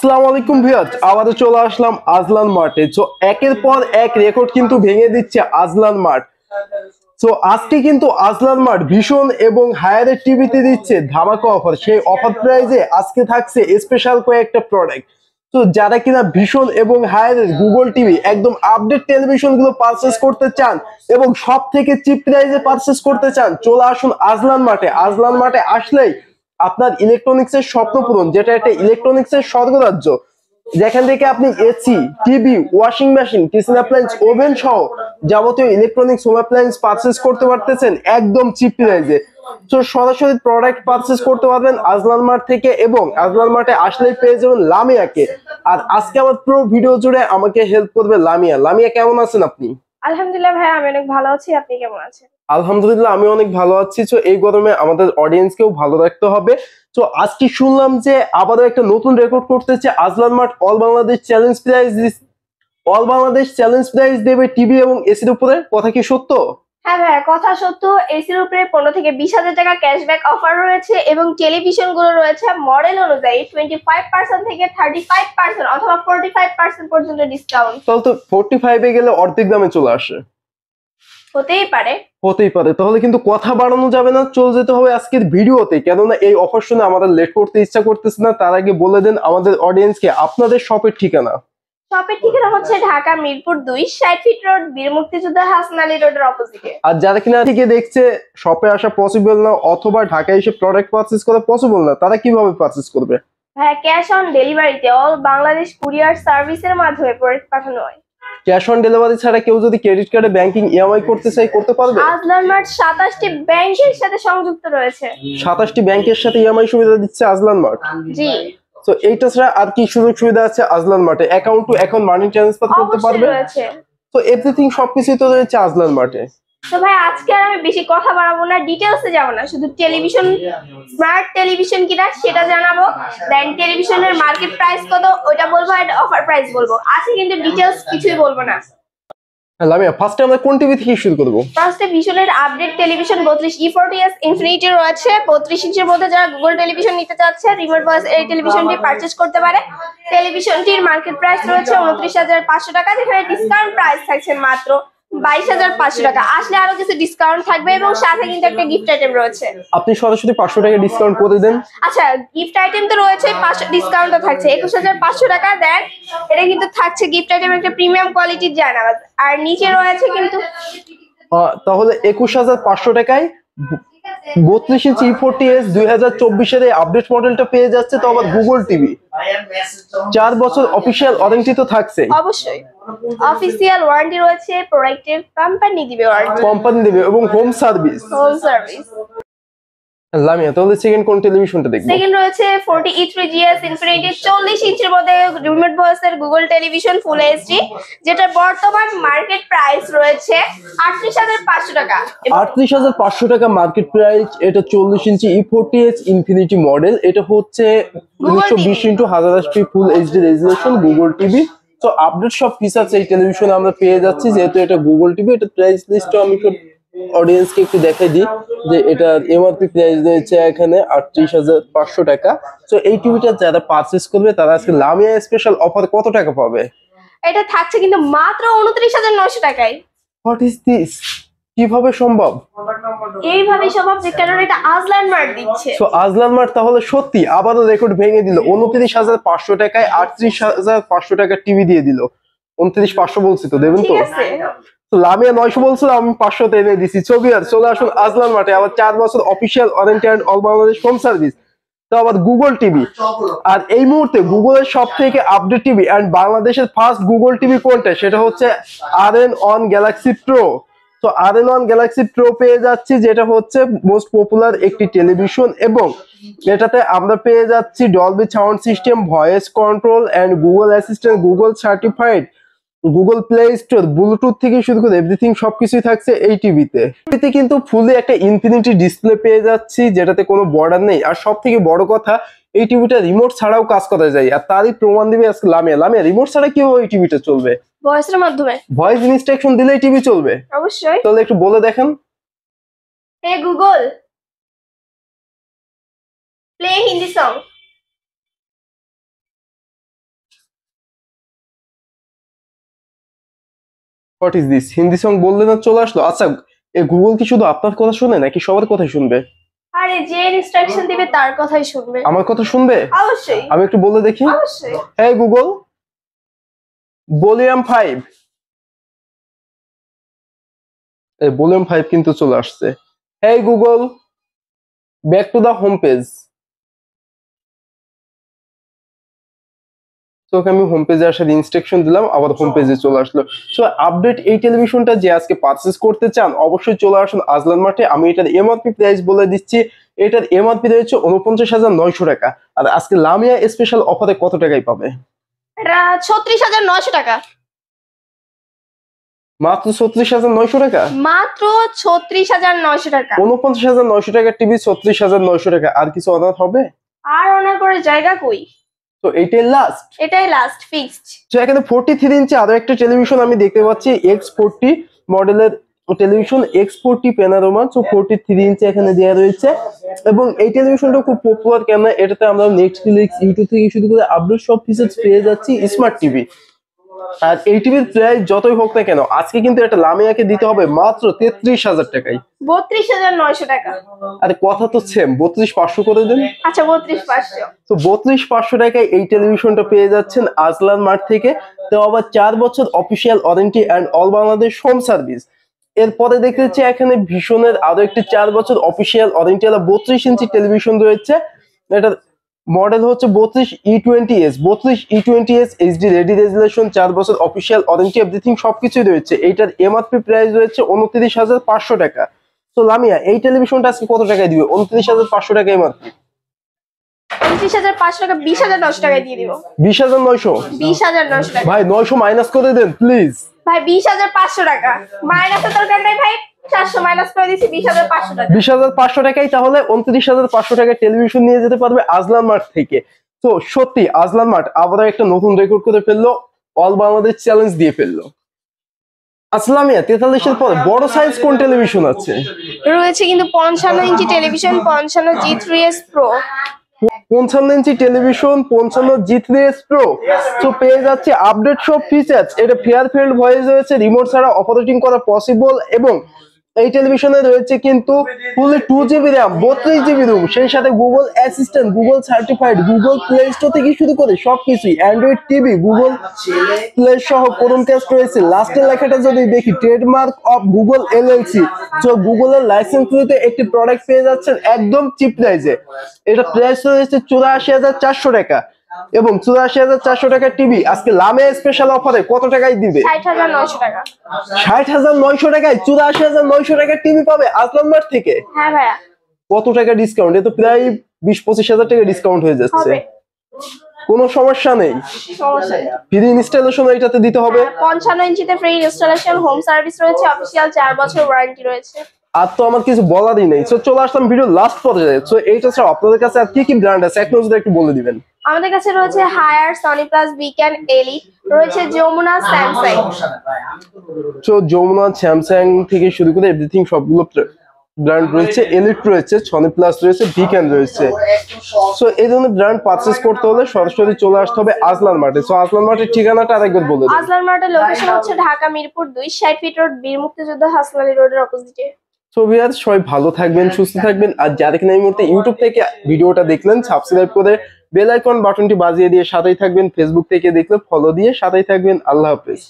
আসসালামু আলাইকুম ভিউয়ার্স, আবারও চলে আসলাম আজলান মার্টে। তো একের পর এক রেকর্ড কিন্তু ভেঙে দিচ্ছে আজলান মার্ট। তো আজকে কিন্তু আজলান মার্ট ভীষণ এবং হায়ারের টিভিতে দিচ্ছে ধামাকা অফার। সেই অফার প্রাইজে আজকে থাকছে স্পেশাল কয়েকটা প্রোডাক্ট। তো যারা কিনা ভীষণ এবং হায়ারের গুগল টিভি একদম আপডেট টেলিভিশন গুলো পারচেস করতে চান এবং সব থেকে চিপ প্রাইজে পারচেস করতে চান, চলে আসুন আজলান মার্টে। আজলান মার্টে আসলেই আপনার ইলেকট্রনিক্স এর স্বপ্ন পূরণ, যেটা একটা ইলেকট্রনিক্স এর স্বর্গরাজ্য, যেখান থেকে আপনি AC, TV, washing machine, kitchen appliance, oven সহ যাবতীয় ইলেকট্রনিক্স হোম অ্যাপ্লায়েন্স পারচেস করতে পারতেছেন একদম চিপ প্রাইসে। তো সরাসরি প্রোডাক্ট পারচেস করতে পারবেন আজলান মার্ট থেকে এবং আজলান মার্টে আসলেই পেয়ে যাবেন লামিয়াকে। আর আজকে আমার পুরো ভিডিও জুড়ে আমাকে হেল্প করবে লামিয়া। লামিয়া, কেমন আছেন আপনি? আলহামদুলিল্লাহ ভাই, আমি অনেক ভালো আছি। আপনি কেমন আছেন? আলহামদুলিল্লাহ, আমি অনেক ভালো আছি। তো এই গরমে আমাদের অডিয়েন্সকেও ভালো রাখতে হবে। তো আজকে শুনলাম যে আবারও একটা নতুন রেকর্ড করতেছে Azlan mart. All Bangladesh challenge prize দেবে টিভি এবং এসির উপরে, কথা কি সত্য? হ্যাঁ ভাই, কথা সত্য। এসির উপরে 15 থেকে 20,000 টাকা ক্যাশব্যাক অফার রয়েছে এবং টেলিভিশন গুলো রয়েছে মডেল অনুযায়ী 25% থেকে 35% অথবা 45% পর্যন্ত ডিসকাউন্ট। তাহলে তো 45 এ গেলে অর্ধেক দামে চলে আসে। হতেই পারে। তাহলে কিন্তু কথা বাড়ানো যাবে না, চলে যেতে হবে আজকের ভিডিওতে। কেননা এই অফার শুনে আমাদের লেট করতে ইচ্ছা করতেছে না। তার আগে বলে দেন আমাদের অডিয়েন্সকে আপনাদের শপের ঠিকানা। শপের ঠিকানা হচ্ছে ঢাকা মিরপুর 2, 60 ফিট রোড, বীর মুক্তিযোদ্ধা হাসান আলী রোডের অপোজিটে। আর যারা কিনা থেকে দেখছে শপে আসা পসিবল না অথবা ঢাকায় এসে প্রোডাক্ট পারচেজ করা পসিবল না, তারা কিভাবে পারচেজ করবে? হ্যাঁ, ক্যাশ অন ডেলিভারিতে অল বাংলাদেশ কুরিয়ার সার্ভিসের মাধ্যমে প্রোডাক্ট পাঠানো হয়। ক্যাশ অন ডেলিভারি ছাড়া কেউ যদি ক্রেডিট কার্ডে ব্যাংকিং ইএমআই করতে চায়, করতে পারবে? আজলান মার্ট 27টি ব্যাংকের সাথে সংযুক্ত রয়েছে। 27টি ব্যাংকের সাথে ইএমআই সুবিধা দিচ্ছে আজলান মার্ট। জি। তো এইটা ছাড়া আর কি সুযোগ সুবিধা আছে আজলান মার্টে? Account to account money transfer করতে পারবে? তো এভরিথিং সবকিছুই তো রয়েছে আজলান মার্টে। তো ভাই, আজকে আর আমি বেশি কথা বাড়াবো না, ডিটেইলসে যাব না, শুধু টেলিভিশন, স্মার্ট টেলিভিশন কিনা সেটা জানাবো, দেন টেলিভিশনের মার্কেট প্রাইস কত ওটা বলবো, আর অফার প্রাইস বলবো। আজকে কিন্তু ডিটেইলস কিছুই বলবো না। লামিয়া, ফার্স্টে আমরা কোন টিভি থেকে শুরু করব? ফার্স্টে ভীষণের আপডেট টেলিভিশন 32E40s ইনফিনিটি রয়েছে। 32 ইঞ্চির মধ্যে যারা গুগল টেলিভিশন নিতে চাচ্ছে, রিমোট ভয়েস এই টেলিভিশনটি পারচেজ করতে পারে। টেলিভিশনটির মার্কেট প্রাইস রয়েছে 29,500 টাকা, যেখানে ডিসকাউন্ট প্রাইস থাকছে মাত্র 22,500 টাকা। আসলে আরো কিছু ডিসকাউন্ট থাকবে এবং সাথে কিন্তু একটা গিফট আইটেম রয়েছে। আপনি সরাসরি 500 টাকা ডিসকাউন্ট করে দেন। আচ্ছা, গিফট আইটেম তো রয়েছে, 500 ডিসকাউন্টও থাকছে, 21,500 টাকা দেন। এটা কিন্তু থাকছে গিফট আইটেম, একটা প্রিমিয়াম কোয়ালিটির জানাবাজ। আর নিচে রয়েছে কিন্তু তাহলে 21,500 টাকায় 32 ইঞ্চি E40s 2024 এর আপডেট মডেলটা পেয়ে যাচ্ছে। তো আবার গুগল টিভি 4 বছর অফিশিয়াল ওয়ারেন্টি তো থাকছে। অবশ্যই অফিশিয়াল ওয়ারেন্টি রয়েছে, প্রোডাক্টের কোম্পানি দিবে ওয়ারেন্টি, কোম্পানি দেবে এবং হোম সার্ভিস। লামিয়া, তাহলে সেকেন্ড কোন টেলিভিশনটা দেখব? সেকেন্ড রয়েছে 40E3GS ইনফিনিটি 40 ইঞ্চির মধ্যে রিমোট ভয়েসের গুগল টেলিভিশন ফুল এইচডি, যেটা বর্তমান মার্কেট প্রাইস রয়েছে 38,500 টাকা। 38,500 টাকা মার্কেট প্রাইস। এটা 40 ইঞ্চি E40s ইনফিনিটি মডেল। এটা হচ্ছে 1920x1080p full HD resolution Google TV. তো আপডেট সব ফিচারস এই টেলিভিশনে আমরা পেয়ে যাচ্ছি, যেহেতু এটা গুগল টিভি। এটা প্রাইস লিস্টও আমি অডিয়েন্সকে একটু দেখাই দিই যে এটা এমআরপি প্রাইস রয়েছে এখানে 38,500 টাকা। তো এই টিভিটা যারা পারচেজ করবে তারা আজকে লামিয়া স্পেশাল অফার কত টাকা পাবে? এটা থাকছে কিন্তু মাত্র 29,900 টাকায়। What is this? কিভাবে সম্ভব? এইভাবে সম্ভব যে কারণ এটা আজলান মার্ট দিচ্ছে। তো আজলান মার্ট তাহলে সত্যি আবারও রেকর্ড ভেঙে দিল। 29,500 টাকায় 38,500 টাকা টিভি দিয়ে দিল। 29,500 বলছি তো, দেবেন তো? ঠিক আছে। তো লামিয়া 900 বলছিল, আমি 500 তে এনে দিছি। ছবি আর চলে আসুন আজলান মার্টে। আবার 4 বছর official warranty and all Bangladesh home service. তো আবার গুগল টিভি। আর এই মুহূর্তে গুগলের সব থেকে আপডেট টিভি এন্ড বাংলাদেশের ফার্স্ট গুগল টিভি কোনটা, সেটা হচ্ছে RN1 গ্যালাক্সি প্রো। তো RN1 গ্যালাক্সি প্রো পেয়ে যাচ্ছি, যেটা হচ্ছে মোস্ট পপুলার একটি টেলিভিশন এবং এটাতে আমরা পেয়ে যাচ্ছি Dolby sound system, voice control and Google assistant, Google certified, Google Play Store, Bluetooth থেকে শুরু করে এভরিথিং সবকিছুই থাকছে এই টিভিতে। এতে কিন্তু ফুলি একটা ইনফিনিটি ডিসপ্লে পেয়ে যাচ্ছি, যেটাতে কোনো বর্ডার নেই। আর সব থেকে বড় কথা, এই টিভিটা রিমোট ছাড়াও কাজ করা যায়। আর তারই প্রমাণ দিবে আজকে লামিয়া। লামিয়া, রিমোট ছাড়া কিভাবে এই টিভিটা চলবে? ভয়েসের মাধ্যমে। ভয়েস ইনস্ট্রাকশন দিলেই টিভি চলবে? অবশ্যই। তাহলে একটু বলে দেখেন। Hey Google, play Hindi song. What is this? Hindi song বললে না চলে আসলো। আচ্ছা, এই গুগল কি শুধু আপনার কথা শুনে নাকি সবার কথাই শুনবে? আরে যে ইনস্ট্রাকশন দিবে তার কথাই শুনবে। আমার কথা শুনবে? অবশ্যই আমি একটু বলে দেখি। অবশ্যই। হ্যাঁ গুগল, ভলিউম 5। এই ভলিউম 5 কিন্তু চলে আসছে। হ্যাঁ Google, back to the home page. তো ওকে আমি হোম পেজে আসার ইনস্ট্রাকশন দিলাম, আবার হোম পেজে চলে আসলো। সো আপডেট এই টেলিভিশনটা যে আজকে পারচেজ করতে চান অবশ্যই চলে আসুন আজলান মার্টে। আমি এটার এমআরপি প্রাইস বলে দিচ্ছি। এটার এমআরপি রয়েছে 49,900 টাকা। আর আজকে লামিয়া স্পেশাল অফারে কত টাকায় পাবে? এটা 36,900 টাকা। মাত্র 36,900 টাকা। মাত্র 36,900 টাকা। 49,900 টাকার টিভি 36,900 টাকা। আর কিছু অর্ডার হবে? আর অনার করে জায়গা কই? তো এইটাই লাস্ট। এটাই লাস্ট ফিক্সড। তো এখানে 43 ইঞ্চি আরো একটা টেলিভিশন আমি দেখতে পাচ্ছি, X40 মডেলের টেলিভিশন, X40 প্যানোরামা। তো 43 ইঞ্চি এখানে দেওয়া রয়েছে এবং এই টেলিভিশনটা খুব পপুলার কেন, এটাতে আমরা নেটফ্লিক্স, ইউটিউব থেকে শুরু করে আপডেট সব ফিচার্স পেয়ে যাচ্ছি স্মার্ট টিভি। আর এই টিভির প্রাইস যতই হোক না কেন আজকে কিন্তু একটা লামিয়াকে দিতে হবে মাত্র 33,000 টাকায়। 32,900 টাকা। আরে কথা তো সেম, 32,500 করে দেন। আচ্ছা 32,500। তো 32,500 টাকায় এই টেলিভিশনটা পেয়ে যাচ্ছেন আজলান মার্ট থেকে। তো আবার 4 বছর official warranty and all Bangladesh home service. এরপরে দেখতেছি এখানে ভীষণের আরো একটি 4 বছর অফিসিয়াল ওয়ারেন্টি ওয়ালা 32 ইঞ্চি টেলিভিশন রয়েছে। এটার মডেল হচ্ছে 32E20s। 32E20s HD ready resolution, 4 বছর অফিসিয়াল ওয়ারেন্টি, এভরিথিং সবকিছুই রয়েছে। এইটার এমআরপি প্রাইস রয়েছে 29,500 টাকা। তো লামিয়া এই টেলিভিশনটা আজকে কত টাকায় দিবে? 29,500 টাকা এমআরপি। 29,500 টাকা 20,900 টাকায় দিয়ে দিব। 20,900? 20,900 টাকা। ভাই 900 মাইনাস করে দেন প্লিজ। ভাই 20,500 টাকা। মাইনাসের দরকার নাই ভাই, 400 মাইনাস করে দিছি 20,500 টাকা। 20,500 টাকায় তাহলে 29,500 টাকায় টেলিভিশন নিয়ে যেতে পারবে আজলান মার্ট থেকে। তো সত্যি আজলান মার্ট আবারও একটা নতুন রেকর্ড করে ফেললো, অল বাংলাদেশ চ্যালেঞ্জ দিয়ে ফেললো। আসলামিয়া 43 এর পর বড় সাইজ কোন টেলিভিশন আছে? রয়েছে কিন্তু 55 ইঞ্চি টেলিভিশন, 55 G3s Pro। 55 ইঞ্চি টেলিভিশন, 55 G3s Pro। তো পেয়ে যাচ্ছে আপডেট সব ফিচার্স। এটা ফেয়ার ফিল্ড ভয়েস রয়েছে, রিমোট ছাড়া অপারেটিং করা পসিবল এবং এই টেলিভিশনে রয়েছে কিন্তু ফুলি 2GB র্যাম, 32GB রুম, সেই সাথে Google assistant, Google certified, Google Play store থেকে শুরু করে সবকিছুই, অ্যান্ড্রয়েড টিভি, গুগল প্লে সহ ক্রোমকাস্ট রয়েছে। লাস্টের লেখাটা যদি দেখি, ট্রেডমার্ক অফ গুগল এলএলসি। তো গুগলের লাইসেন্স নিতে একটি প্রোডাক্ট পেয়ে যাচ্ছেন একদম চিপ প্রাইসে। এটা প্রাইস রয়েছে 84,400 টাকা এবং 84,400 টাকার টিভি আজকে লামিয়া স্পেশাল অফারে কত টাকায় দিবে? 60,900 টাকা। 60,900 টাকায় 84,900 টাকার টিভি পাবে আজলান মার্ট থেকে। হ্যাঁ ভাইয়া। কত টাকা ডিসকাউন্ট? এ তো প্রায় 20-25,000 টাকা ডিসকাউন্ট হয়ে যাচ্ছে। হবে। কোনো সমস্যা নেই, সমস্যা নেই। ফ্রি ইনস্টলেশন এটাতে দিতে হবে। 55 ইঞ্চিতে ফ্রি ইনস্টলেশন, হোম সার্ভিস রয়েছে, অফিসিয়াল 4 বছর ওয়ারেন্টি রয়েছে। আর তো আমার কিছু বলারই নেই। সো চলে আসলাম ভিডিও লাস্ট পর্যায়ে। সো এইটা ছাড়া আপনাদের কাছে আর কি কি ব্র্যান্ড আছে এক নজরে একটু বলে দিবেন। আমাদের কাছে রয়েছে হায়ার, সনি প্লাস, বিক্যান, এলিট, রয়েছে Jamuna, Samsung. So Jamuna, Samsung থেকে শুরু করে এভরিথিং সবগুলো ব্র্যান্ড রয়েছে, এলিট রয়েছে, সনি প্লাস রয়েছে, বিক্যান রয়েছে। সো এই ধরনের ব্র্যান্ড পারচেজ করতে হলে সরাসরি চলে আসতে হবে আজলান মার্টে। সো আজলান মার্টের ঠিকানাটা আরেকবার বলে দিন। আজলান মার্টের লোকেশন হচ্ছে ঢাকা মিরপুর 2, 60 ফিট রোড, বীর মুক্তিযোদ্ধা হাসান আলী রোডের অপোজিটে। সো ভিউয়ার্স সবাই ভালো থাকবেন, সুস্থ থাকবেন। আর যারা কিনা এই মুহূর্তে ইউটিউব থেকে ভিডিওটা দেখলেন, সাবস্ক্রাইব করে বেল আইকন বাটনটি বাজিয়ে দিয়ে সাথেই থাকবেন। ফেসবুক থেকে দেখলে ফলো দিয়ে সাথেই থাকবেন। আল্লাহ হাফেজ।